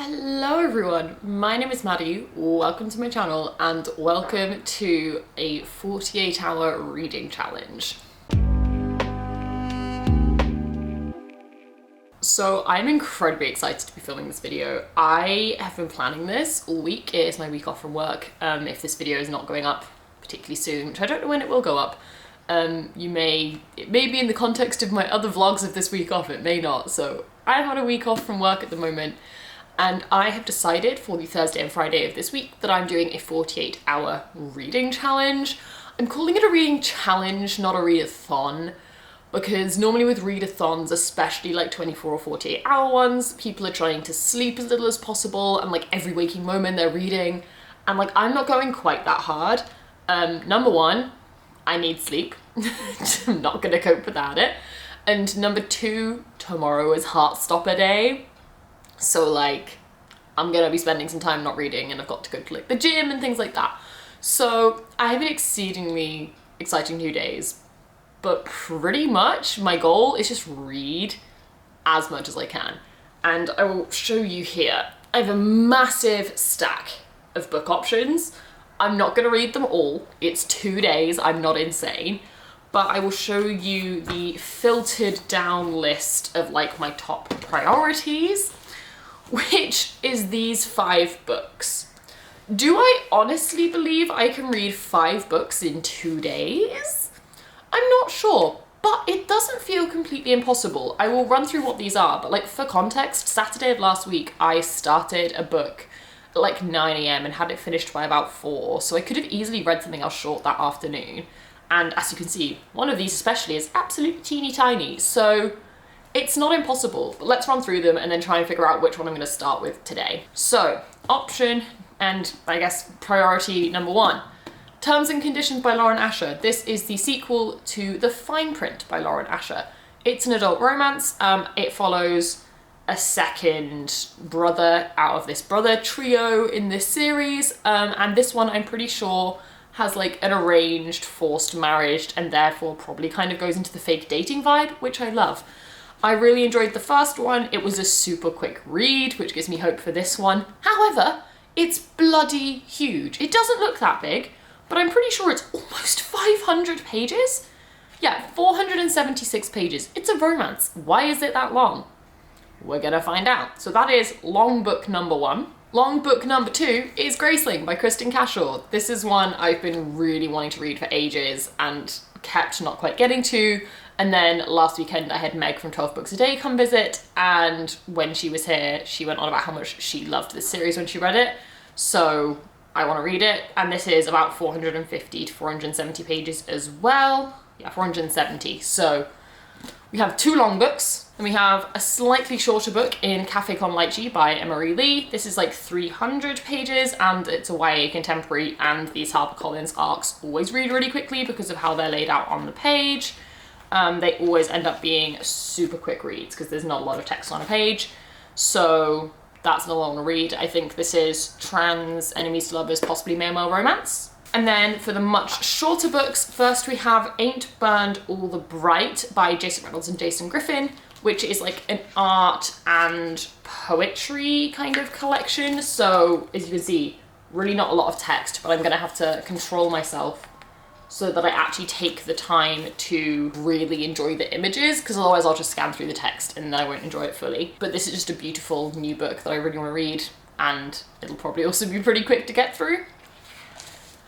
Hello everyone, my name is Maddie, welcome to my channel and welcome to a 48-hour reading challenge. So I'm incredibly excited to be filming this video. I have been planning this all week. It is my week off from work. If this video is not going up particularly soon, which I don't know when it will go up, it may be in the context of my other vlogs of this week off, it may not. So I'm on a week off from work at the moment. And I have decided for the Thursday and Friday of this week that I'm doing a 48-hour reading challenge. I'm calling it a reading challenge, not a readathon, because normally with readathons, especially like 24 or 48-hour ones, people are trying to sleep as little as possible and like every waking moment they're reading. And like, I'm not going quite that hard. Number one, I need sleep. I'm not gonna cope without it. And number two, tomorrow is Heartstopper Day. So like, I'm gonna be spending some time not reading and I've got to go to like the gym and things like that. So I have an exceedingly exciting 2 days, but pretty much my goal is just read as much as I can. And I will show you here. I have a massive stack of book options. I'm not gonna read them all. It's 2 days, I'm not insane. But I will show you the filtered down list of like my top priorities, which is these 5 books. Do I honestly believe I can read 5 books in 2 days? I'm not sure, but it doesn't feel completely impossible. I will run through what these are, but like for context, Saturday of last week, I started a book at like 9 AM and had it finished by about 4, so I could have easily read something else short that afternoon. And as you can see, one of these especially is absolutely teeny tiny, so it's not impossible, but let's run through them and then try and figure out which one I'm going to start with today. So, option and I guess priority number 1, Terms and Conditions by Lauren Asher. This is the sequel to The Fine Print by Lauren Asher. It's an adult romance. It follows a second brother out of this brother trio in this series, and this one I'm pretty sure has like an arranged, forced marriage and therefore probably kind of goes into the fake dating vibe, which I love. I really enjoyed the first one. It was a super quick read, which gives me hope for this one. However, it's bloody huge. It doesn't look that big, but I'm pretty sure it's almost 500 pages. Yeah, 476 pages. It's a romance. Why is it that long? We're gonna find out. So that is long book number 1. Long book number 2 is Graceling by Kristen Cashore. This is one I've been really wanting to read for ages and kept not quite getting to. And then last weekend I had Meg from 12 Books a Day come visit, and when she was here, she went on about how much she loved this series when she read it. So I want to read it, and this is about 450 to 470 pages as well. Yeah, 470. So we have 2 long books, and we have a slightly shorter book in Cafe Con Lychee by Emery Lee. This is like 300 pages, and it's a YA contemporary, and these HarperCollins arcs always read really quickly because of how they're laid out on the page. They always end up being super quick reads because there's not a lot of text on a page. So that's not long to read. I think this is Trans Enemies to Lovers, possibly male romance. And then for the much shorter books, first we have Ain't Burned All the Bright by Jason Reynolds and Jason Griffin, which is like an art and poetry kind of collection. So as you can see, really not a lot of text, but I'm gonna have to control myself so that I actually take the time to really enjoy the images, because otherwise I'll just scan through the text and then I won't enjoy it fully. But this is just a beautiful new book that I really want to read, and it'll probably also be pretty quick to get through.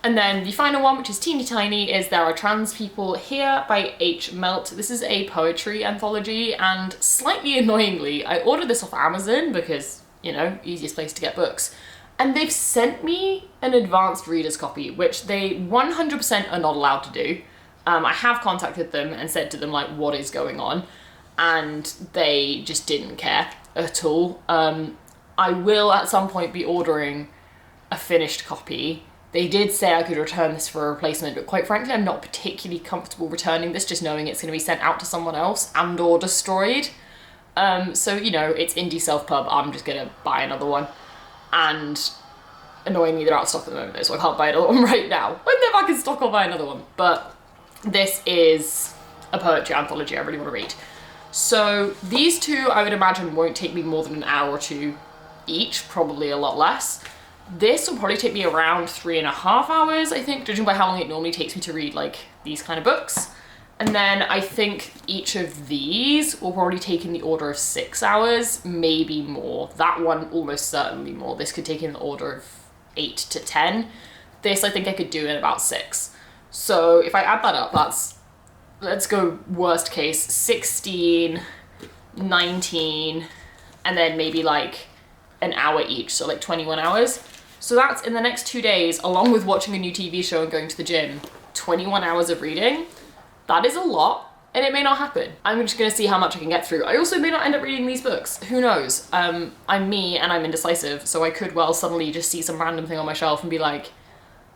And then the final one, which is teeny tiny, is There Are Trans People Here by H. Melt. This is a poetry anthology, and slightly annoyingly, I ordered this off Amazon because, you know, easiest place to get books. And they've sent me an advanced reader's copy, which they 100% are not allowed to do. I have contacted them and said to them, like, what is going on? And they just didn't care at all. I will at some point be ordering a finished copy. They did say I could return this for a replacement, but quite frankly, I'm not particularly comfortable returning this, just knowing it's going to be sent out to someone else and or destroyed. So, you know, it's indie self-pub. I'm just going to buy another one. And annoyingly, they're out of stock at the moment, so I can't buy another one right now. When they're back in stock, I'll buy another one. But this is a poetry anthology I really want to read. So these 2, I would imagine, won't take me more than an hour or 2 each, probably a lot less. This will probably take me around 3.5 hours, I think, judging by how long it normally takes me to read like these kind of books. And then I think each of these will probably take in the order of 6 hours, maybe more. That one almost certainly more. This could take in the order of 8 to 10. This I think I could do in about 6. So if I add that up, that's, let's go worst case, 16, 19, and then maybe like an hour each, so like 21 hours. So that's in the next 2 days, along with watching a new TV show and going to the gym, 21 hours of reading. That is a lot, and it may not happen. I'm just gonna see how much I can get through. I also may not end up reading these books, who knows? I'm me and I'm indecisive, so I could well suddenly just see some random thing on my shelf and be like,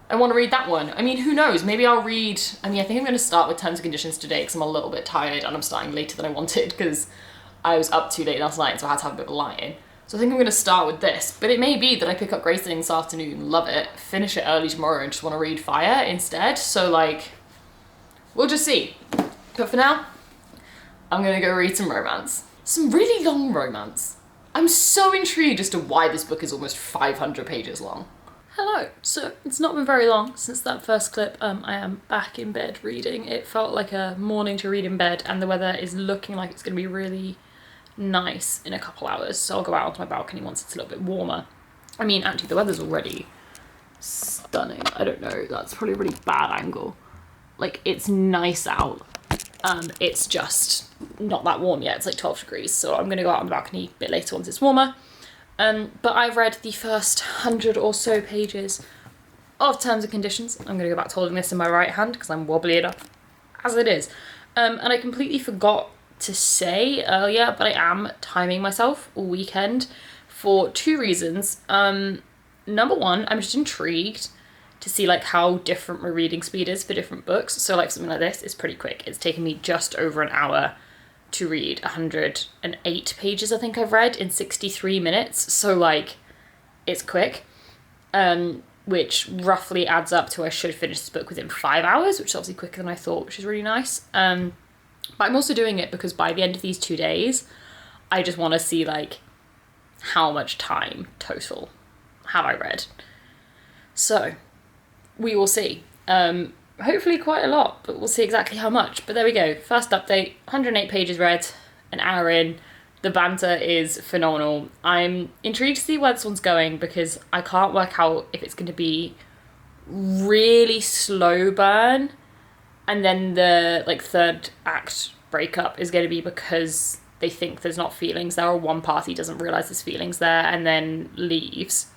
I wanna read that one. I mean, who knows? Maybe I'll read, I think I'm gonna start with Terms and Conditions today because I'm a little bit tired and I'm starting later than I wanted because I was up too late last night, so I had to have a bit of a lie-in. So I think I'm gonna start with this, but it may be that I pick up Graceling this afternoon, love it, finish it early tomorrow and just wanna read Fire instead. So like, we'll just see. But for now, I'm gonna go read some romance. Some really long romance. I'm so intrigued as to why this book is almost 500 pages long. Hello. So it's not been very long since that first clip. I am back in bed reading. It felt like a morning to read in bed, and the weather is looking like it's gonna be really nice in a couple hours, so I'll go out onto my balcony once it's a little bit warmer. I mean, actually the weather's already stunning. I don't know, that's probably a really bad angle. Like, it's nice out. It's just not that warm yet. It's like 12 degrees, so I'm gonna go out on the balcony a bit later once it's warmer. But I've read the first 100 or so pages of Terms and Conditions. I'm gonna go back to holding this in my right hand because I'm wobbly enough as it is. And I completely forgot to say earlier, but I am timing myself all weekend for 2 reasons. Number one, I'm just intrigued to see like how different my reading speed is for different books. So like something like this is pretty quick. It's taken me just over an hour to read 108 pages, I think I've read in 63 minutes. So like, it's quick, which roughly adds up to I should finish this book within 5 hours, which is obviously quicker than I thought, which is really nice. But I'm also doing it because by the end of these 2 days, I just want to see like how much time total have I read. So we will see. Hopefully quite a lot, but we'll see exactly how much. But there we go. First update, 108 pages read, an hour in. The banter is phenomenal. I'm intrigued to see where this one's going because I can't work out if it's going to be really slow burn and then the like 3rd act breakup is going to be because they think there's not feelings there, or one party doesn't realise there's feelings there and then leaves.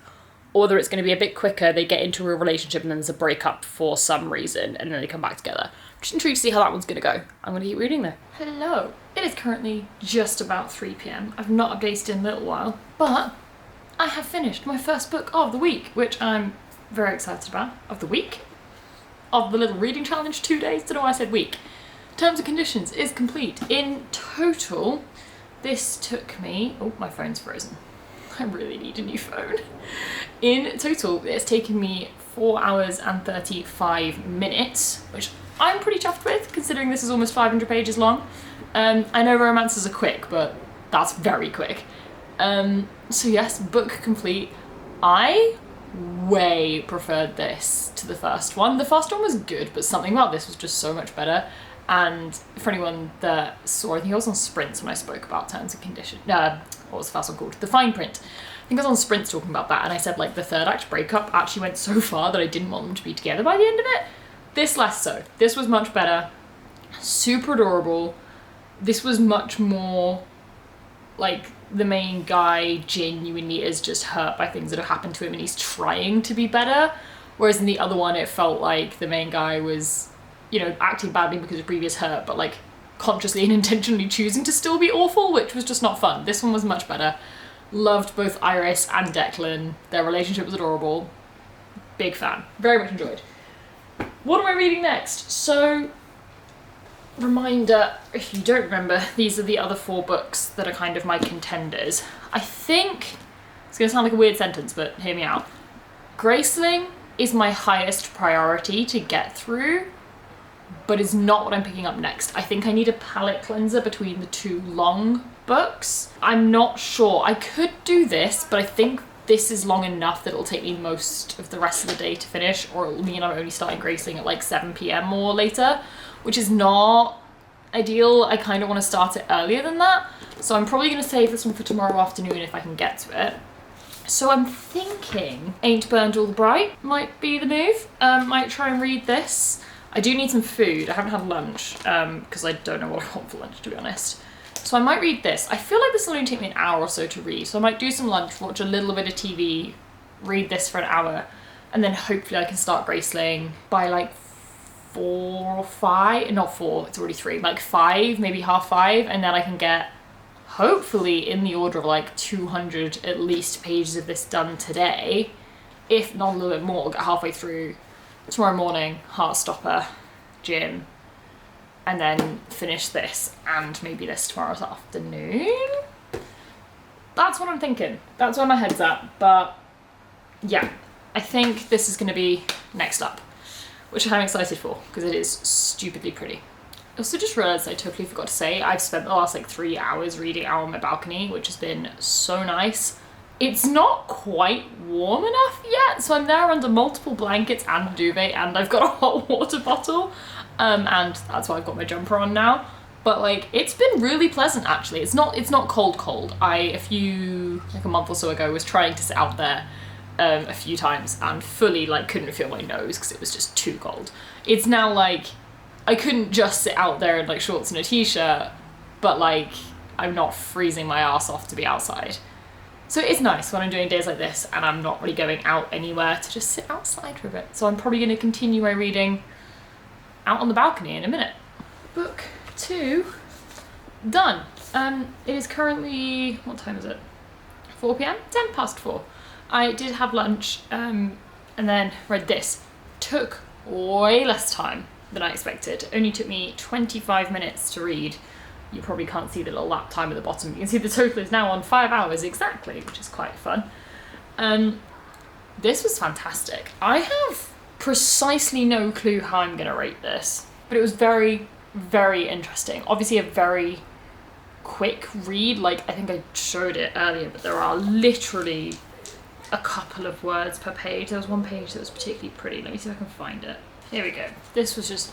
Or that it's going to be a bit quicker, they get into a relationship and then there's a breakup for some reason and then they come back together. I'm just intrigued to see how that one's going to go. I'm going to keep reading though. Hello. It is currently just about 3 p.m. I've not updated in a little while, but I have finished my first book of the week, which I'm very excited about. Of the week? Of the little reading challenge 2 days? Don't know why I said week. Terms and Conditions is complete. In total, this took me... Oh, my phone's frozen. I really need a new phone. In total, it's taken me 4 hours and 35 minutes, which I'm pretty chuffed with, considering this is almost 500 pages long. I know romances are quick, but that's very quick. So yes, book complete. I way preferred this to the first one. The first one was good, but something about this was just so much better. And for anyone that saw, I think I was on Sprints when I spoke about Terms and Conditions. What was the first one called? The Fine Print. I think I was on Sprints talking about that, and I said like the 3rd act breakup actually went so far that I didn't want them to be together by the end of it. This less so. This was much better. Super adorable. This was much more like the main guy genuinely is just hurt by things that have happened to him and he's trying to be better. Whereas in the other one, it felt like the main guy was, you know, acting badly because of previous hurt, but like consciously and intentionally choosing to still be awful, which was just not fun. This one was much better. Loved both Iris and Declan. Their relationship was adorable. Big fan. Very much enjoyed. What am I reading next? So, reminder, if you don't remember, these are the other 4 books that are kind of my contenders. I think, it's going to sound like a weird sentence, but hear me out. Graceling is my highest priority to get through, but is not what I'm picking up next. I think I need a palate cleanser between the 2 long books. I'm not sure. I could do this, but I think this is long enough that it'll take me most of the rest of the day to finish, or it'll mean I'm only starting Graceling at like 7 p.m. or later, which is not ideal. I kind of want to start it earlier than that. So I'm probably going to save this one for tomorrow afternoon if I can get to it. So I'm thinking Ain't Burned All the Bright might be the move. Might try and read this. I do need some food. I haven't had lunch because I don't know what I want for lunch, to be honest. So I might read this. I feel like this will only take me an hour or so to read. So I might do some lunch, watch a little bit of TV, read this for an hour, and then hopefully I can start Graceling by like 4 or 5. Not 4, it's already 3. Like 5, maybe half 5, and then I can get hopefully in the order of like 200 at least pages of this done today, if not a little bit more. Get halfway through tomorrow morning, Heartstopper, gym, and then finish this and maybe this tomorrow afternoon. That's what I'm thinking. That's where my head's at. But yeah, I think this is going to be next up, which I'm excited for because it is stupidly pretty. I also just realised I totally forgot to say I've spent the last like 3 hours reading out on my balcony, which has been so nice. It's not quite warm enough yet, so I'm there under multiple blankets and a duvet, and I've got a hot water bottle, and that's why I've got my jumper on now. But like, it's been really pleasant actually. It's not cold. A month or so ago was trying to sit out there a few times and fully like couldn't feel my nose because it was just too cold. It's now like I couldn't just sit out there in like shorts and a t-shirt, but like I'm not freezing my ass off to be outside. So it's nice when I'm doing days like this and I'm not really going out anywhere to just sit outside for a bit. So I'm probably going to continue my reading out on the balcony in a minute. Book 2 done. It is currently, what time is it? 4 p.m? 10 past 4. I did have lunch and then read this. Took way less time than I expected. It only took me 25 minutes to read. You probably can't see the little lap time at the bottom. You can see the total is now on 5 hours exactly, which is quite fun. This was fantastic. I have precisely no clue how I'm gonna rate this, but it was very, very interesting. Obviously a very quick read. Like I think I showed it earlier, but there are literally a couple of words per page. There was one page that was particularly pretty. Let me see if I can find it. Here we go. This was just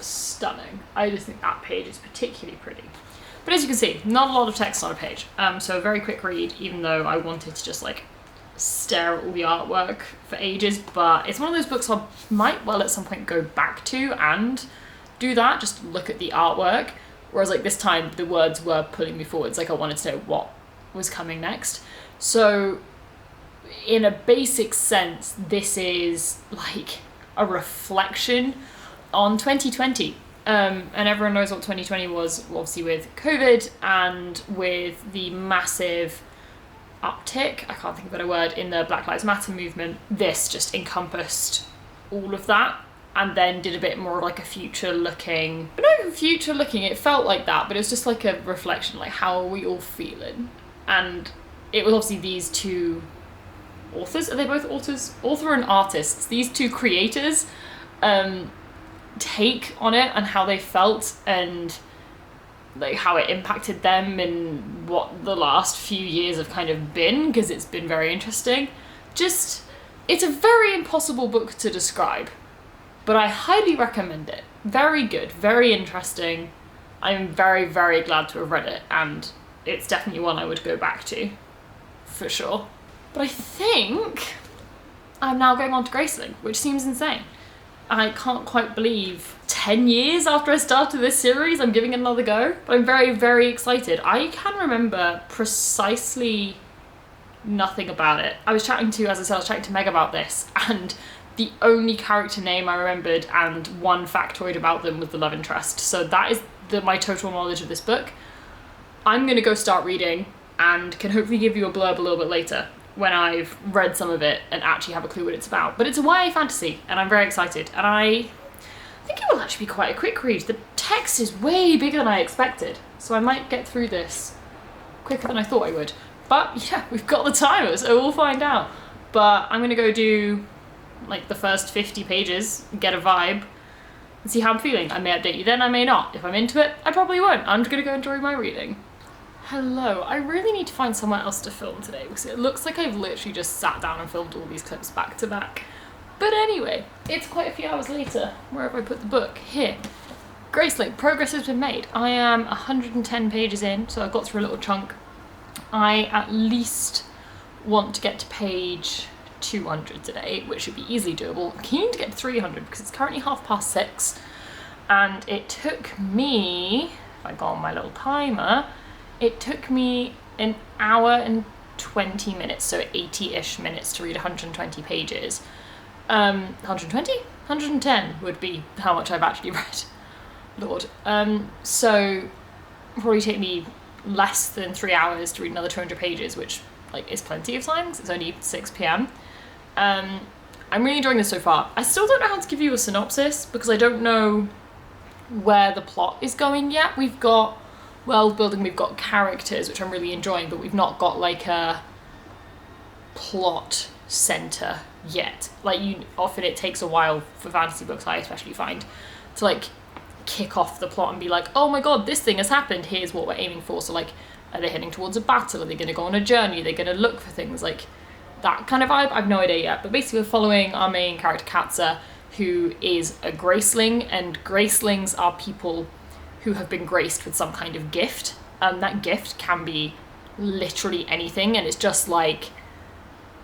stunning. I just think that page is particularly pretty. But as you can see, not a lot of text on a page. So a very quick read, even though I wanted to just like stare at all the artwork for ages. But it's one of those books I might well at some point go back to and do that, just look at the artwork. Whereas like this time the words were pulling me forwards, like I wanted to know what was coming next. So in a basic sense, this is like a reflection on 2020. And everyone knows what 2020 was, obviously with COVID and with the massive uptick, I can't think of a better word, in the Black Lives Matter movement. This just encompassed all of that and then did a bit more like a future looking, but not future looking, it felt like that, but it was just like a reflection, like how are we all feeling? And it was obviously these two authors, are they both authors? Author and artists, these two creators, take on it and how they felt and like how it impacted them and what the last few years have kind of been, because it's been very interesting. Just, it's a very impossible book to describe, but I highly recommend it. Very good, very interesting. I'm very, very glad to have read it, and it's definitely one I would go back to, for sure. But I think I'm now going on to Graceling, which seems insane. I can't quite believe 10 years after I started this series, I'm giving it another go. But I'm very, very excited. I can remember precisely nothing about it. I was chatting to Meg about this, and the only character name I remembered and one factoid about them was the love interest. So that is my total knowledge of this book. I'm gonna go start reading and can hopefully give you a blurb a little bit later when I've read some of it and actually have a clue what it's about. But it's a YA fantasy and I'm very excited, and I think it will actually be quite a quick read. The text is way bigger than I expected, so I might get through this quicker than I thought I would. But yeah, we've got the timer, so we'll find out. But I'm gonna go do like the first 50 pages, get a vibe, and see how I'm feeling. I may update you then, I may not. If I'm into it, I probably won't. I'm just gonna go enjoy my reading. Hello, I really need to find somewhere else to film today because it looks like I've literally just sat down and filmed all these clips back to back. But anyway, it's quite a few hours later. Where have I put the book? Here. Gracelink, progress has been made. I am 110 pages in, so I've got through a little chunk. I at least want to get to page 200 today, which should be easily doable. I'm keen to get to 300 because it's currently 6:30, and it took me, if I go on my little timer, it took me an hour and 20 minutes, so 80-ish minutes to read 120 pages. 120? 110 would be how much I've actually read. Lord. So probably take me less than 3 hours to read another 200 pages, which like is plenty of time because it's only 6 p.m. I'm really enjoying this so far. I still don't know how to give you a synopsis because I don't know where the plot is going yet. We've got world building, we've got characters, which I'm really enjoying, but we've not got like a plot center yet. Like often it takes a while for fantasy books, I especially find, to like kick off the plot and be like, oh my god, this thing has happened, here's what we're aiming for. So like, are they heading towards a battle? Are they going to go on a journey? Are they going to look for things? Like that kind of vibe? I've no idea yet. But basically we're following our main character, Katza, who is a graceling, and gracelings are people who have been graced with some kind of gift. That gift can be literally anything, and it's just like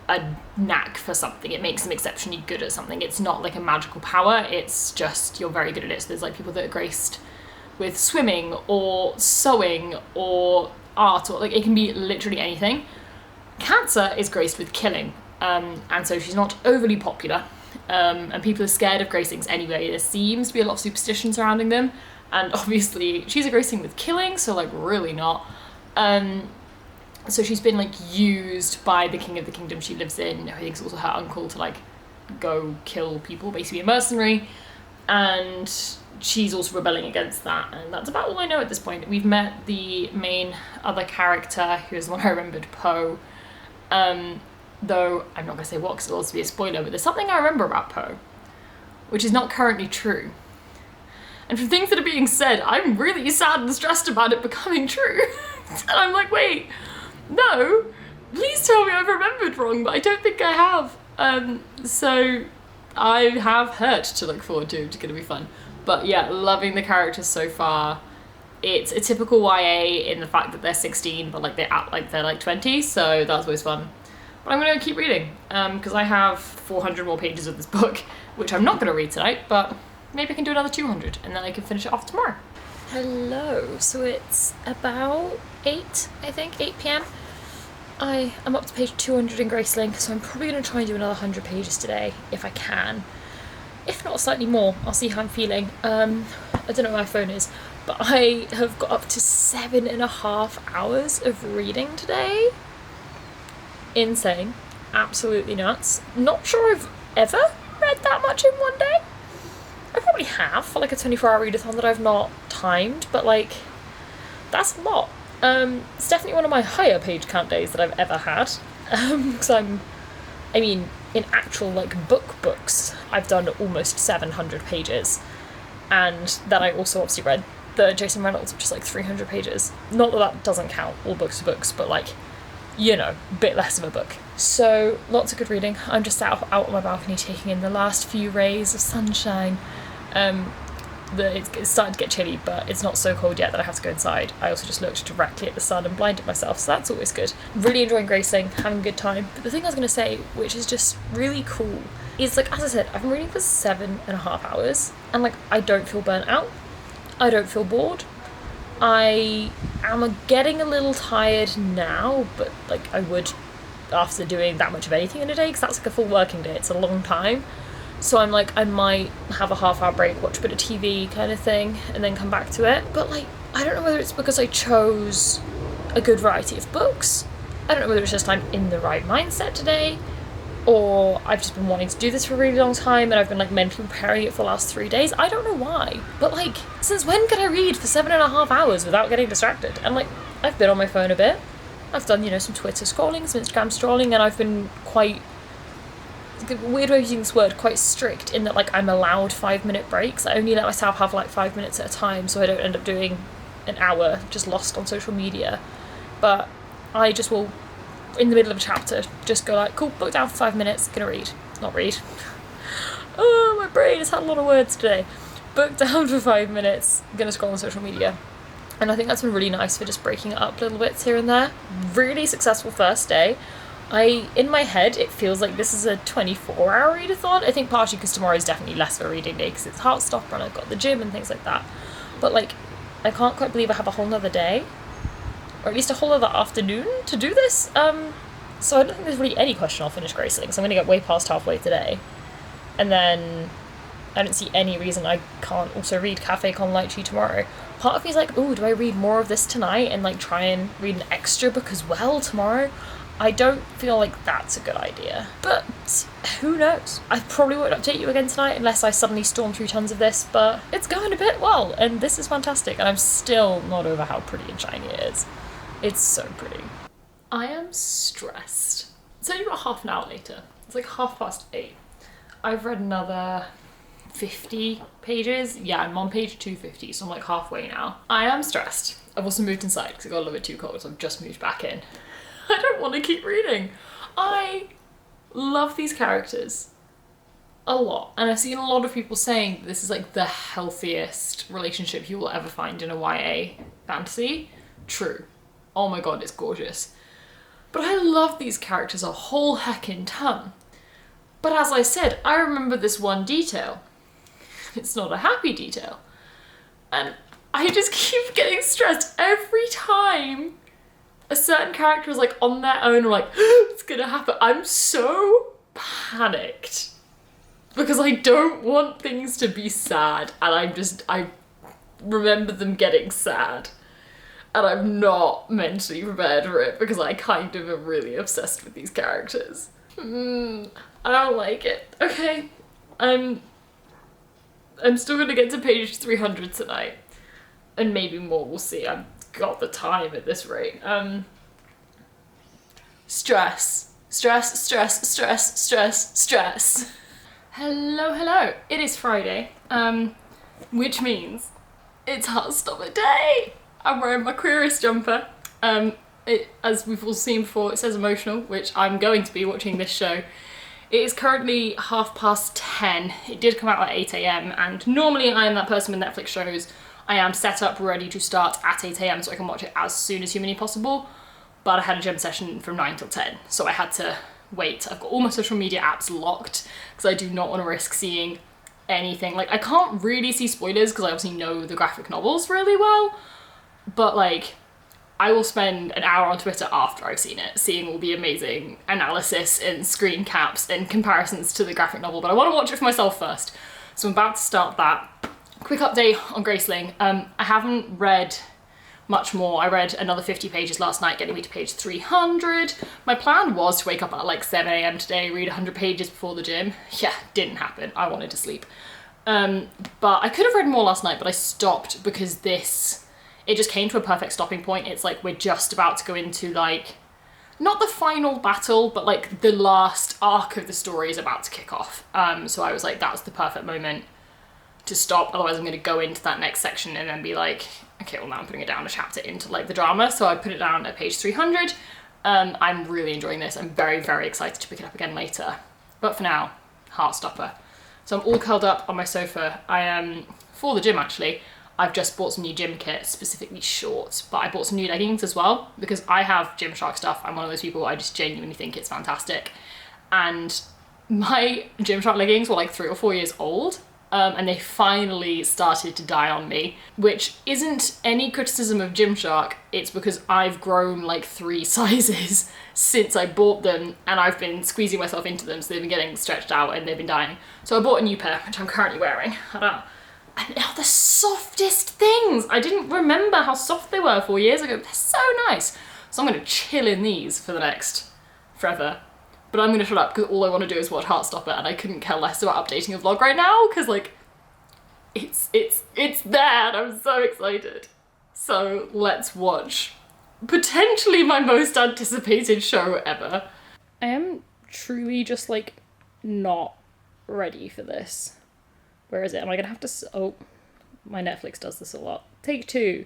a knack for something. It makes them exceptionally good at something. It's not like a magical power, it's just you're very good at it. So there's like people that are graced with swimming or sewing or art, or like it can be literally anything. Katza is graced with killing, and so she's not overly popular, and people are scared of gracings anyway. There seems to be a lot of superstition surrounding them, and obviously she's a gracing with killing, so like really not. So she's been like used by the king of the kingdom she lives in, I think it's also her uncle, to like go kill people, basically a mercenary, and she's also rebelling against that, and that's about all I know at this point. We've met the main other character, who is the one I remembered, Poe, though I'm not going to say what because it'll also be a spoiler, but there's something I remember about Poe, which is not currently true. And from things that are being said, I'm really sad and stressed about it becoming true. And I'm like, wait, no, please tell me I've remembered wrong, but I don't think I have. So I have Hurt to look forward to, which is going to be fun. But yeah, loving the characters so far. It's a typical YA in the fact that they're 16, but like they act like they're like 20, so that's always fun. But I'm going to keep reading, because I have 400 more pages of this book, which I'm not going to read tonight, but maybe I can do another 200, and then I can finish it off tomorrow. Hello, so it's about 8 p.m. I am up to page 200 in Gracelink, so I'm probably going to try and do another 100 pages today, if I can. If not, slightly more. I'll see how I'm feeling. I don't know where my phone is, but I have got up to 7.5 hours of reading today. Insane. Absolutely nuts. Not sure I've ever read that much in one day. I probably have for like a 24-hour readathon that I've not timed, but like, that's a lot. It's definitely one of my higher page count days that I've ever had. Because in actual like books, I've done almost 700 pages. And then I also obviously read the Jason Reynolds, which is like 300 pages. Not that that doesn't count, all books are books, but like, you know, a bit less of a book. So lots of good reading. I'm just out on my balcony taking in the last few rays of sunshine. It's starting to get chilly, but it's not so cold yet that I have to go inside. I also just looked directly at the sun and blinded myself, so that's always good. Really enjoying Gracelink, having a good time. But the thing I was going to say, which is just really cool, is like, as I said, I've been reading for 7.5 hours, and like, I don't feel burnt out. I don't feel bored. I am getting a little tired now, but like I would after doing that much of anything in a day, because that's like a full working day. It's a long time. So I'm like, I might have a half-hour break, watch a bit of TV kind of thing, and then come back to it. But like, I don't know whether it's because I chose a good variety of books. I don't know whether it's just I'm in the right mindset today, or I've just been wanting to do this for a really long time, and I've been like mentally preparing it for the last 3 days. I don't know why. But like, since when could I read for 7.5 hours without getting distracted? And like, I've been on my phone a bit. I've done, you know, some Twitter scrolling, some Instagram scrolling, and I've been quite, the weird way of using this word, quite strict in that like I'm allowed 5-minute breaks. I only let myself have like 5 minutes at a time, so I don't end up doing an hour just lost on social media. but I just will, in the middle of a chapter, just go like, cool, book down for 5 minutes, gonna read. Not read. Oh, my brain has had a lot of words today. Book down for 5 minutes, gonna scroll on social media. And I think that's been really nice for just breaking it up little bits here and there. Really successful first day. In my head, it feels like this is a 24-hour readathon. I think partially because tomorrow is definitely less of a reading day because it's Heartstopper and I've got the gym and things like that. But like, I can't quite believe I have a whole nother day, or at least a whole other afternoon to do this. So I don't think there's really any question I'll finish Graceling, so I'm going to get way past halfway today. And then I don't see any reason I can't also read Cafe Con Lychee tomorrow. Part of me is like, ooh, do I read more of this tonight and like try and read an extra book as well tomorrow? I don't feel like that's a good idea, but who knows? I probably won't update you again tonight unless I suddenly storm through tons of this, but it's going a bit well, and this is fantastic, and I'm still not over how pretty and shiny it is. It's so pretty. I am stressed. It's only about half an hour later. It's like 8:30. I've read another 50 pages. Yeah, I'm on page 250, so I'm like halfway now. I am stressed. I've also moved inside because it got a little bit too cold, so I've just moved back in. I don't want to keep reading. I love these characters a lot, and I've seen a lot of people saying this is like the healthiest relationship you will ever find in a YA fantasy. True. Oh my god, it's gorgeous. But I love these characters a whole heckin' ton. But as I said, I remember this one detail. It's not a happy detail. And I just keep getting stressed every time a certain character is like on their own or like, it's gonna happen. I'm so panicked because I don't want things to be sad, and I remember them getting sad, and I'm not mentally prepared for it because I kind of am really obsessed with these characters. I don't like it. Okay, I'm still gonna get to page 300 tonight, and maybe more, we'll see. I've got the time at this rate. Stress. Hello. It is Friday, which means it's Heartstopper day. I'm wearing my queerest jumper. As we've all seen before, it says emotional, which I'm going to be watching this show. It is currently 10:30. It did come out at 8 AM, and normally I am that person with Netflix shows. I am set up ready to start at 8 AM so I can watch it as soon as humanly possible, but I had a gym session from 9 till 10, so I had to wait. I've got all my social media apps locked because I do not want to risk seeing anything. Like, I can't really see spoilers because I obviously know the graphic novels really well, but like, I will spend an hour on Twitter after I've seen it, seeing all the amazing analysis and screen caps and comparisons to the graphic novel, but I want to watch it for myself first. So I'm about to start that. Quick update on Graceling. I haven't read much more. I read another 50 pages last night, getting me to page 300. My plan was to wake up at like 7 AM today, read 100 pages before the gym. Yeah, didn't happen. I wanted to sleep. But I could have read more last night, but I stopped because it just came to a perfect stopping point. It's like we're just about to go into like, not the final battle, but like the last arc of the story is about to kick off. So I was like, that was the perfect moment to stop, otherwise I'm going to go into that next section and then be like, okay, well now I'm putting it down a chapter into like the drama, so I put it down at page 300. I'm really enjoying this. I'm very, very excited to pick it up again later. But for now, Heartstopper. So I'm all curled up on my sofa. I am, for the gym actually, I've just bought some new gym kit, specifically shorts, but I bought some new leggings as well because I have Gymshark stuff. I'm one of those people, I just genuinely think it's fantastic. And my Gymshark leggings were like 3 or 4 years old. And they finally started to die on me, which isn't any criticism of Gymshark. It's because I've grown like 3 sizes since I bought them, and I've been squeezing myself into them, so they've been getting stretched out and they've been dying. So I bought a new pair, which I'm currently wearing. And they're the softest things. I didn't remember how soft they were 4 years ago. They're so nice. So I'm gonna chill in these for the next forever. But I'm gonna shut up because all I want to do is watch Heartstopper, and I couldn't care less about updating a vlog right now because like it's there and I'm so excited. So let's watch potentially my most anticipated show ever. I am truly just like not ready for this. Where is it? Am I gonna have to oh, my Netflix does this a lot. Take 2.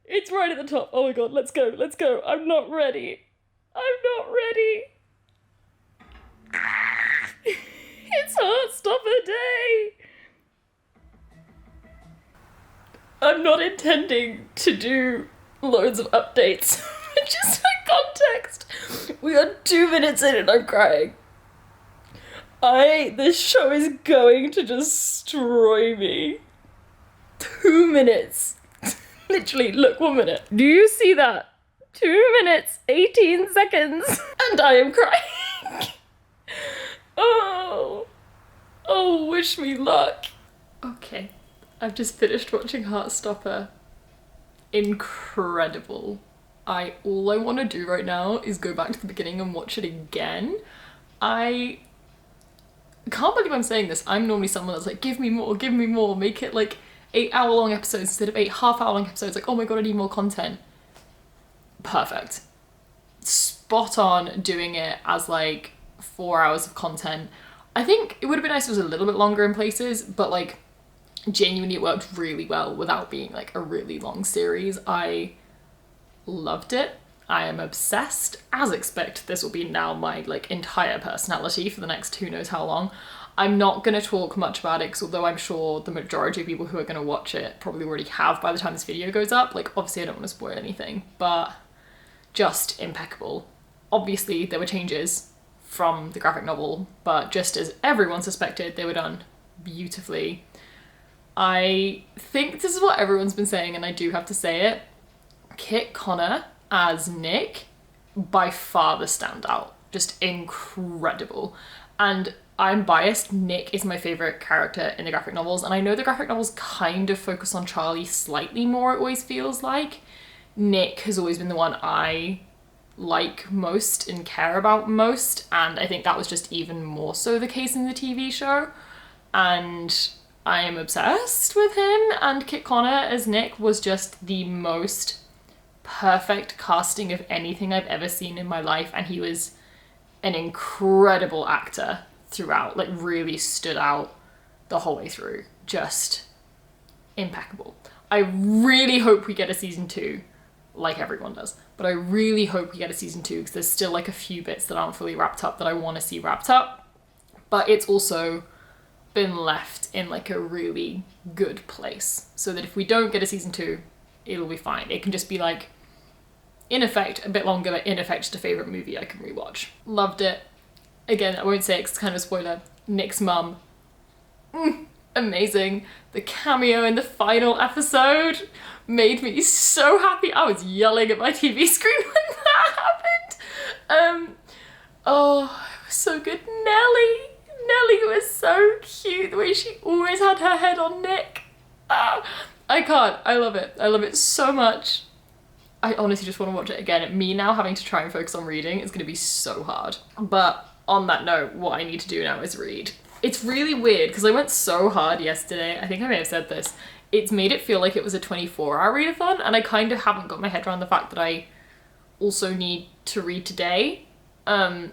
It's right at the top. Oh my god, let's go, let's go. I'm not ready. I'm not ready. It's Heartstopper Day! I'm not intending to do loads of updates. Just for context, we are 2 minutes in and I'm crying. This show is going to destroy me. 2 minutes. Literally, look, 1 minute. Do you see that? 2 minutes, 18 seconds, and I am crying. Oh, wish me luck. Okay, I've just finished watching Heartstopper. Incredible. All I want to do right now is go back to the beginning and watch it again. I can't believe I'm saying this. I'm normally someone that's like, give me more, make it like 8-hour-long episodes instead of 8 half-hour-long episodes. Like, oh my god, I need more content. Perfect. Spot on doing it as like 4 hours of content. I think it would have been nice if it was a little bit longer in places, but like genuinely it worked really well without being like a really long series. I loved it. I am obsessed. As expected, this will be now my like entire personality for the next who knows how long. I'm not going to talk much about it because although I'm sure the majority of people who are going to watch it probably already have by the time this video goes up, like obviously I don't want to spoil anything, but just impeccable. Obviously there were changes from the graphic novel, but just as everyone suspected, they were done beautifully. I think this is what everyone's been saying, and I do have to say it. Kit Connor as Nick, by far the standout. Just incredible. And I'm biased, Nick is my favourite character in the graphic novels, and I know the graphic novels kind of focus on Charlie slightly more, it always feels like. Nick has always been the one I like most and care about most, and I think that was just even more so the case in the TV show. And I am obsessed with him, and Kit Connor as Nick was just the most perfect casting of anything I've ever seen in my life, and he was an incredible actor throughout, like really stood out the whole way through. Just impeccable. I really hope we get a season 2, like everyone does, but I really hope we get a season 2 because there's still like a few bits that aren't fully wrapped up that I want to see wrapped up, but it's also been left in like a really good place so that if we don't get a season 2, it'll be fine. It can just be like, in effect, a bit longer, but in effect just a favourite movie I can rewatch. Loved it. Again, I won't say it 'cause it's kind of a spoiler. Nick's mum. Amazing. The cameo in the final episode made me so happy. I was yelling at my TV screen when that happened. Oh, it was so good. Nellie was so cute, the way she always had her head on Nick. I can't. I love it. I love it so much. I honestly just want to watch it again. Me now having to try and focus on reading is going to be so hard. But on that note, what I need to do now is read. It's really weird because I went so hard yesterday. I think I may have said this. It's made it feel like it was a 24-hour readathon, and I kind of haven't got my head around the fact that I also need to read today. And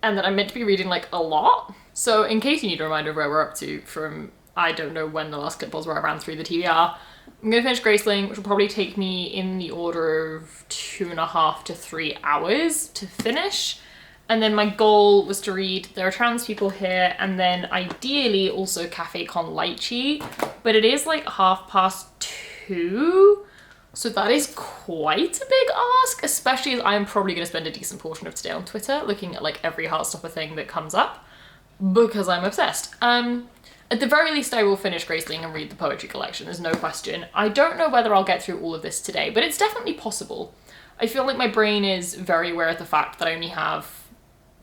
that I'm meant to be reading like a lot. So in case you need a reminder of where we're up to from, I don't know when the last clip was where I ran through the TBR, I'm going to finish Graceling, which will probably take me in the order of 2.5 to 3 hours to finish. And then my goal was to read There Are Trans People Here, and then ideally also Cafe Con Lychee, but it is like 2:30, so that is quite a big ask, especially as I'm probably going to spend a decent portion of today on Twitter looking at like every Heartstopper thing that comes up, because I'm obsessed. At the very least, I will finish Graceling and read the poetry collection, there's no question. I don't know whether I'll get through all of this today, but it's definitely possible. I feel like my brain is very aware of the fact that I only have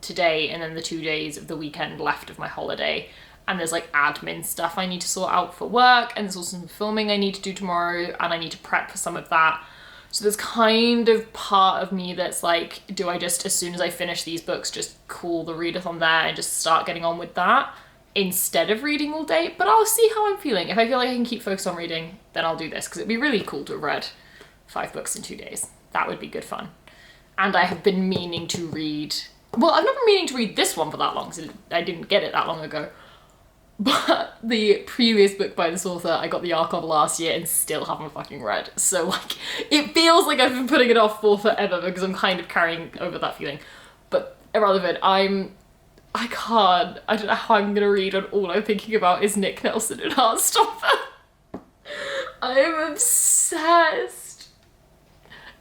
today and then the 2 days of the weekend left of my holiday, and there's like admin stuff I need to sort out for work, and there's also some filming I need to do tomorrow, and I need to prep for some of that. So there's kind of part of me that's like, do I just, as soon as I finish these books, just call the readathon there and just start getting on with that instead of reading all day? But I'll see how I'm feeling. If I feel like I can keep focused on reading, then I'll do this, because it'd be really cool to have read 5 books in 2 days. That would be good fun. And I have been meaning to read, well, I've not been meaning to read this one for that long, because I didn't get it that long ago, But the previous book by this author, I got the arc on last year and still haven't fucking read. So like, it feels like I've been putting it off for forever because I'm kind of carrying over that feeling. But irrelevant, I don't know how I'm gonna read and all I'm thinking about is Nick Nelson and Heartstopper. I am obsessed.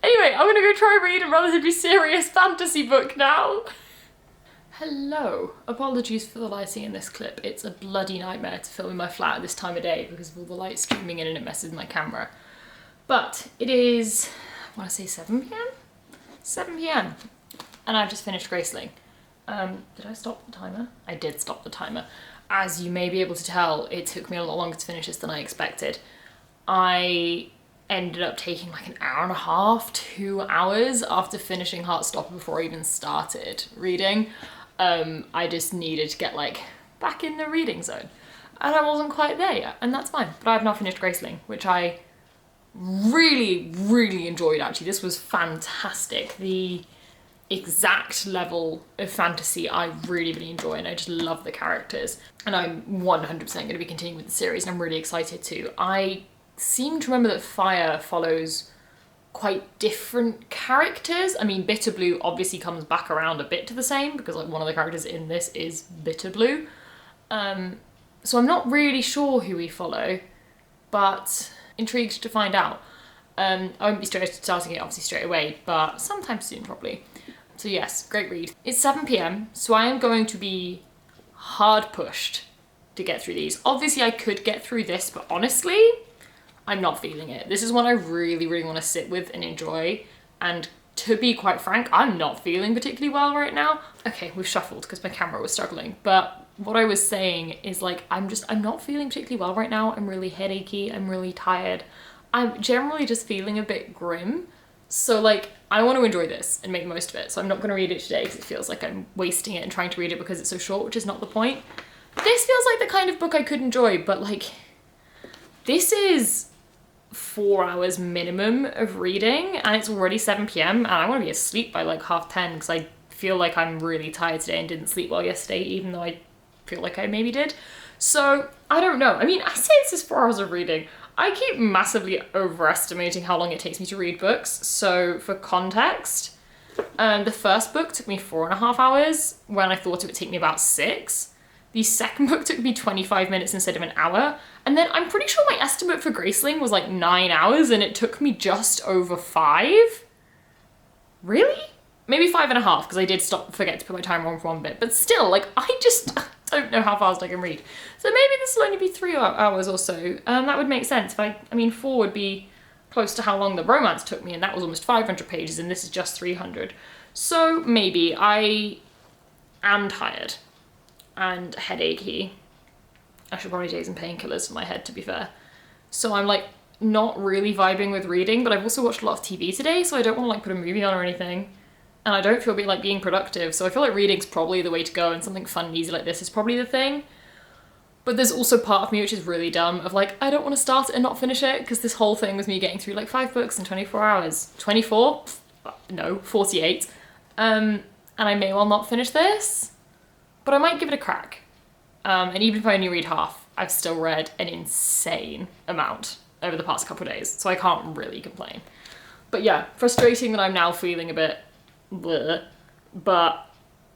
Anyway, I'm gonna go try and read a relatively serious fantasy book now. Hello. Apologies for the lighting in this clip. It's a bloody nightmare to film in my flat at this time of day because of all the light streaming in and it messes with my camera. But it is, I want to say 7 p.m? 7 p.m. And I've just finished Graceling. Did I stop the timer? I did stop the timer. As you may be able to tell, it took me a lot longer to finish this than I expected. I ended up taking like an hour and a half, 2 hours after finishing Heartstopper before I even started reading. I just needed to get like back in the reading zone. And I wasn't quite there yet, and that's fine. But I've now finished Graceling, which I really, really enjoyed actually. This was fantastic. The exact level of fantasy I really, really enjoy, and I just love the characters. And I'm 100% going to be continuing with the series, and I'm really excited to. I seem to remember that Fire follows quite different characters. I mean, Bitter Blue obviously comes back around a bit to the same because like one of the characters in this is Bitter Blue. So I'm not really sure who we follow, but intrigued to find out. I won't be starting it obviously straight away, but sometime soon probably. So yes, great read. It's 7 p.m, so I am going to be hard pushed to get through these. Obviously I could get through this, but honestly, I'm not feeling it. This is one I really, really want to sit with and enjoy. And to be quite frank, I'm not feeling particularly well right now. Okay, we've shuffled because my camera was struggling. But what I was saying is like, I'm not feeling particularly well right now. I'm really headachy. I'm really tired. I'm generally just feeling a bit grim. So like, I want to enjoy this and make the most of it. So I'm not going to read it today because it feels like I'm wasting it and trying to read it because it's so short, which is not the point. This feels like the kind of book I could enjoy, but like, this is 4 hours minimum of reading and it's already 7 p.m. and I want to be asleep by like 10:30 because I feel like I'm really tired today and didn't sleep well yesterday, even though I feel like I maybe did. So I don't know. I mean, I say this is 4 hours of reading. I keep massively overestimating how long it takes me to read books. So for context, the first book took me 4.5 hours when I thought it would take me about 6. The second book took me 25 minutes instead of an hour. And then I'm pretty sure my estimate for Graceling was like 9 hours and it took me just over 5. Really? Maybe 5.5 because I did forget to put my timer on for one bit. But still, like, I just don't know how fast I can read. So maybe this will only be 3 hours or so. That would make sense. I mean, 4 would be close to how long the romance took me, and that was almost 500 pages and this is just 300. So maybe I am tired and headachy. I should probably take some painkillers for my head, to be fair. So I'm like not really vibing with reading, but I've also watched a lot of TV today, so I don't want to like put a movie on or anything. And I don't feel like being productive, so I feel like reading's probably the way to go, and something fun and easy like this is probably the thing. But there's also part of me which is really dumb of like, I don't want to start it and not finish it, because this whole thing was me getting through like 5 books in 24 hours. 24? No, 48. And I may well not finish this, but I might give it a crack. And even if I only read half, I've still read an insane amount over the past couple of days, so I can't really complain. But yeah, frustrating that I'm now feeling a bit bleh, but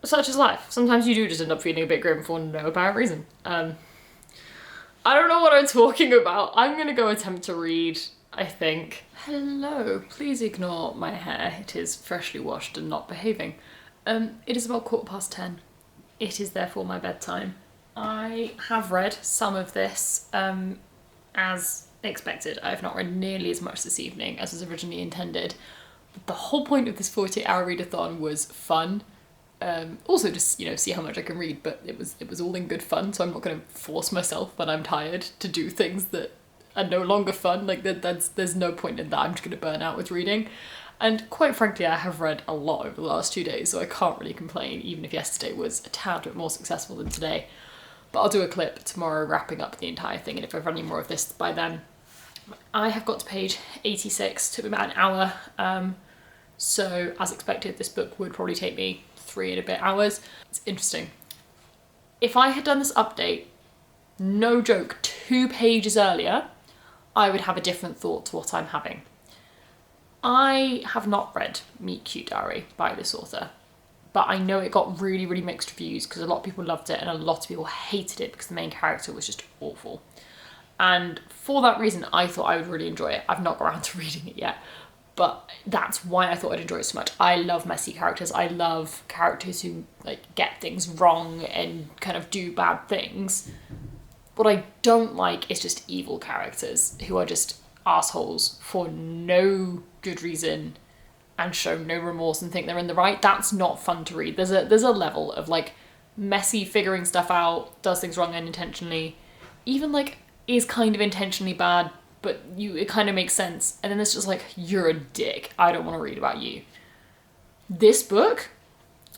such is life. Sometimes you do just end up feeling a bit grim for no apparent reason. I don't know what I'm talking about. I'm gonna go attempt to read, I think. Hello, please ignore my hair. It is freshly washed and not behaving. It is about 10:15. It is therefore my bedtime. I have read some of this as expected. I have not read nearly as much this evening as was originally intended. But the whole point of this 48-hour readathon was fun. Also just, you know, see how much I can read, but it was all in good fun, so I'm not going to force myself when I'm tired to do things that are no longer fun. Like, there's no point in that. I'm just going to burn out with reading. And quite frankly, I have read a lot over the last 2 days, so I can't really complain, even if yesterday was a tad bit more successful than today. But I'll do a clip tomorrow wrapping up the entire thing, and if I've run any more of this by then. I have got to page 86, took me about an hour, so as expected, this book would probably take me 3 and a bit hours. It's interesting. If I had done this update no joke, 2 pages earlier, I would have a different thought to what I'm having. I have not read Meet Cute Diary by this author, but I know it got really, really mixed reviews because a lot of people loved it and a lot of people hated it because the main character was just awful. And for that reason, I thought I would really enjoy it. I've not got around to reading it yet, but that's why I thought I'd enjoy it so much. I love messy characters. I love characters who like get things wrong and kind of do bad things. What I don't like is just evil characters who are just assholes for no good reason and show no remorse and think they're in the right. That's not fun to read. There's a level of like messy figuring stuff out, does things wrong unintentionally, even like is kind of intentionally bad, but it kind of makes sense. And then there's just like, you're a dick. I don't want to read about you. This book,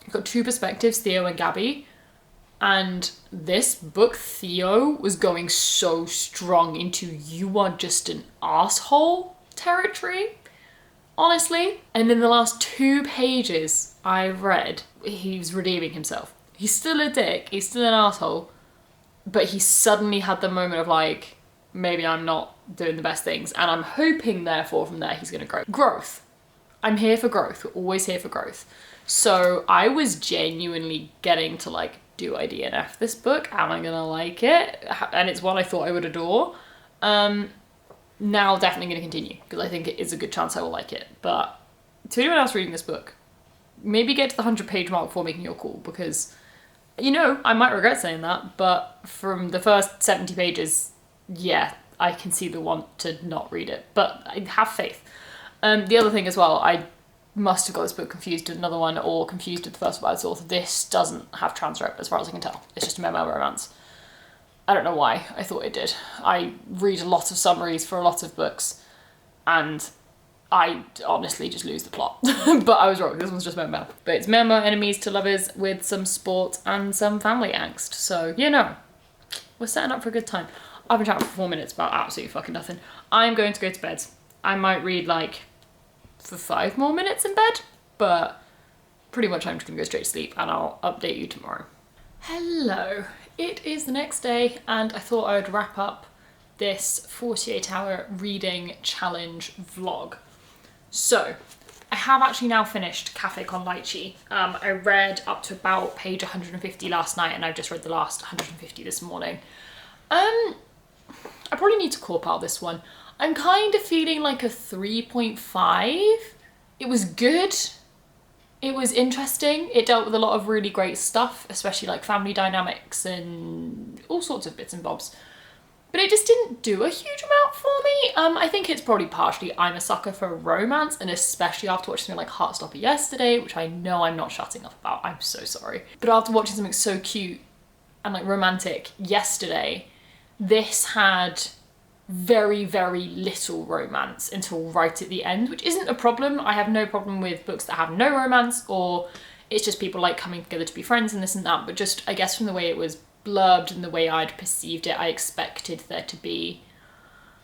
you've got 2 perspectives, Theo and Gabby. And this book, Theo was going so strong into you are just an asshole territory, honestly. And in the last 2 pages I've read, he's redeeming himself. He's still a dick, he's still an asshole, but he suddenly had the moment of like, maybe I'm not doing the best things. And I'm hoping therefore from there he's gonna grow. Growth. I'm here for growth, we're always here for growth. So I was genuinely getting to like, do I DNF this book? Am I gonna like it? And it's one I thought I would adore. Now definitely gonna continue because I think it is a good chance I will like it. But to anyone else reading this book, maybe get to the 100-page mark before making your call, because you know, I might regret saying that, but from the first 70 pages, yeah, I can see the want to not read it, but I have faith. The other thing as well, I must have got this book confused with another one or confused with the first one I saw. This doesn't have transcript as far as I can tell. It's just a memo romance. I don't know why I thought it did. I read a lot of summaries for a lot of books and I honestly just lose the plot. But I was wrong, this one's just memo. But it's memo, enemies to lovers with some sport and some family angst. So, you know, we're setting up for a good time. I've been chatting for 4 minutes about absolutely fucking nothing. I'm going to go to bed. I might read like for 5 more minutes in bed, but pretty much I'm just gonna go straight to sleep and I'll update you tomorrow. Hello, it is the next day and I thought I would wrap up this 48-hour reading challenge vlog. So, I have actually now finished Cafe con Leche. I read up to about page 150 last night and I've just read the last 150 this morning. I probably need to core this one. I'm kind of feeling like a 3.5. It was good. It was interesting. It dealt with a lot of really great stuff, especially like family dynamics and all sorts of bits and bobs. But it just didn't do a huge amount for me. I think it's probably partially I'm a sucker for romance, and especially after watching something like Heartstopper yesterday, which I know I'm not shutting up about, I'm so sorry. But after watching something so cute and like romantic yesterday, this had very, very little romance until right at the end, which isn't a problem. I have no problem with books that have no romance, or it's just people like coming together to be friends and this and that, but just I guess from the way it was blurbed and the way I'd perceived it, I expected there to be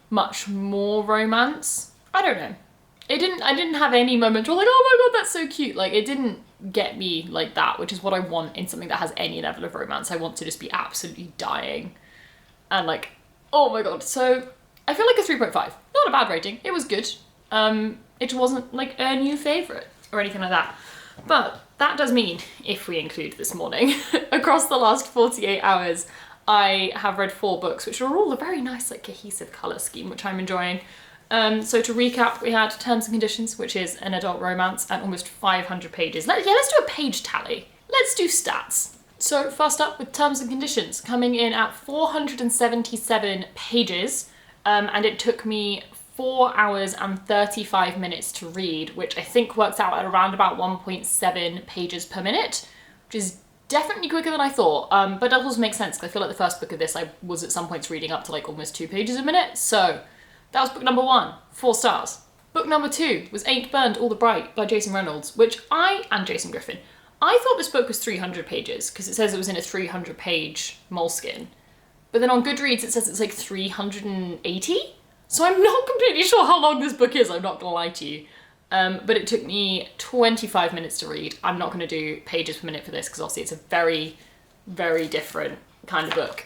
much more romance. I don't know. I didn't have any moment where like, oh my god, that's so cute. Like, it didn't get me like that, which is what I want in something that has any level of romance. I want to just be absolutely dying and like, oh my god. So I feel like a 3.5. Not a bad rating. It was good. It wasn't like a new favourite or anything like that. But that does mean, if we include this morning, across the last 48 hours, I have read 4 books, which are all a very nice, like, cohesive colour scheme, which I'm enjoying. So to recap, we had Terms and Conditions, which is an adult romance, and almost 500 pages. Let's do a page tally. Let's do stats. So first up with Terms and Conditions, coming in at 477 pages, and it took me 4 hours and 35 minutes to read, which I think works out at around about 1.7 pages per minute, which is definitely quicker than I thought, but that also makes sense because I feel like the first book of this I was at some points reading up to like almost 2 pages a minute, so that was book number 1, 4 stars. Book number 2 was Ain't Burned All the Bright by Jason Reynolds, which and Jason Griffin. I thought this book was 300 pages because it says it was in a 300-page moleskin, but then on Goodreads it says it's like 380? So I'm not completely sure how long this book is, I'm not gonna lie to you. But it took me 25 minutes to read. I'm not gonna do pages per minute for this because obviously it's a very, very different kind of book.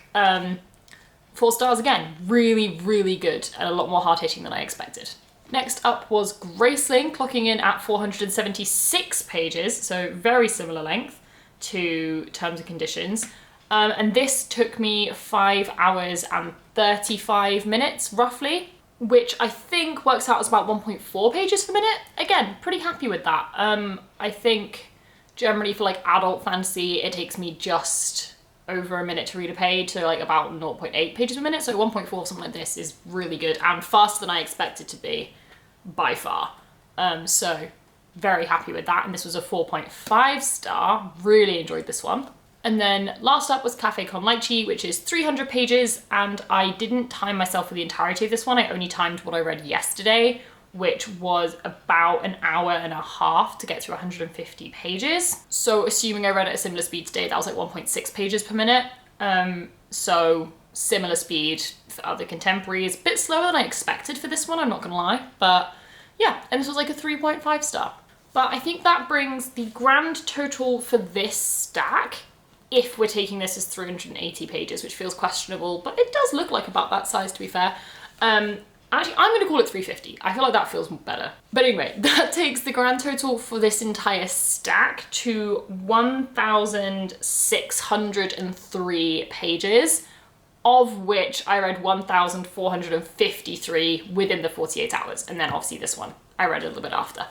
4 stars again. Really, really good and a lot more hard-hitting than I expected. Next up was Graceling, clocking in at 476 pages, so very similar length to Terms and Conditions. And this took me 5 hours and 35 minutes, roughly, which I think works out as about 1.4 pages per minute. Again, pretty happy with that. I think generally for like adult fantasy, it takes me just over a minute to read a page, so like about 0.8 pages per minute. So 1.4, something like this, is really good and faster than I expected to be, by far. So very happy with that. And this was a 4.5 star. Really enjoyed this one. And then last up was Cafe Con Lychee, which is 300 pages, and I didn't time myself for the entirety of this one. I only timed what I read yesterday, which was about an hour and a half to get through 150 pages. So assuming I read at a similar speed today, that was like 1.6 pages per minute. So similar speed for other contemporaries. A bit slower than I expected for this one, I'm not gonna lie. But yeah, and this was like a 3.5 star. But I think that brings the grand total for this stack, if we're taking this as 380 pages, which feels questionable, but it does look like about that size, to be fair. Actually, I'm going to call it 350. I feel like that feels better. But anyway, that takes the grand total for this entire stack to 1,603 pages, of which I read 1,453 within the 48 hours. And then obviously this one I read a little bit after.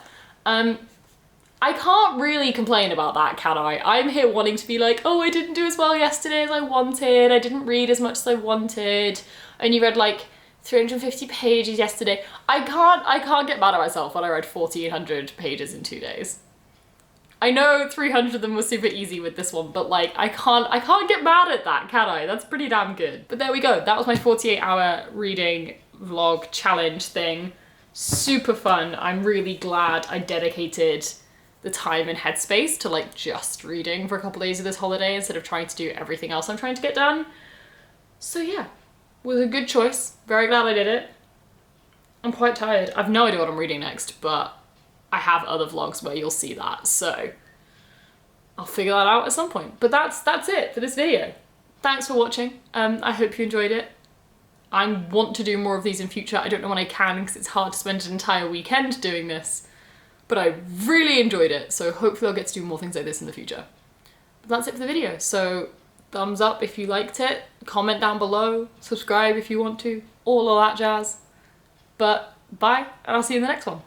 I can't really complain about that, can I? I'm here wanting to be like, oh, I didn't do as well yesterday as I wanted. I didn't read as much as I wanted. I only read like 350 pages yesterday. I can't get mad at myself when I read 1,400 pages in 2 days. I know 300 of them was super easy with this one, but like I can't get mad at that, can I? That's pretty damn good. But there we go. That was my 48-hour reading vlog challenge thing. Super fun. I'm really glad I dedicated the time and headspace to like just reading for a couple days of this holiday instead of trying to do everything else I'm trying to get done. So yeah, was a good choice. Very glad I did it. I'm quite tired. I've no idea what I'm reading next, but I have other vlogs where you'll see that, so I'll figure that out at some point. But that's it for this video. Thanks for watching. I hope you enjoyed it. I want to do more of these in future. I don't know when I can because it's hard to spend an entire weekend doing this, but I really enjoyed it, so hopefully I'll get to do more things like this in the future. But that's it for the video. So thumbs up if you liked it, comment down below, subscribe if you want to, all of that jazz. But bye, and I'll see you in the next one.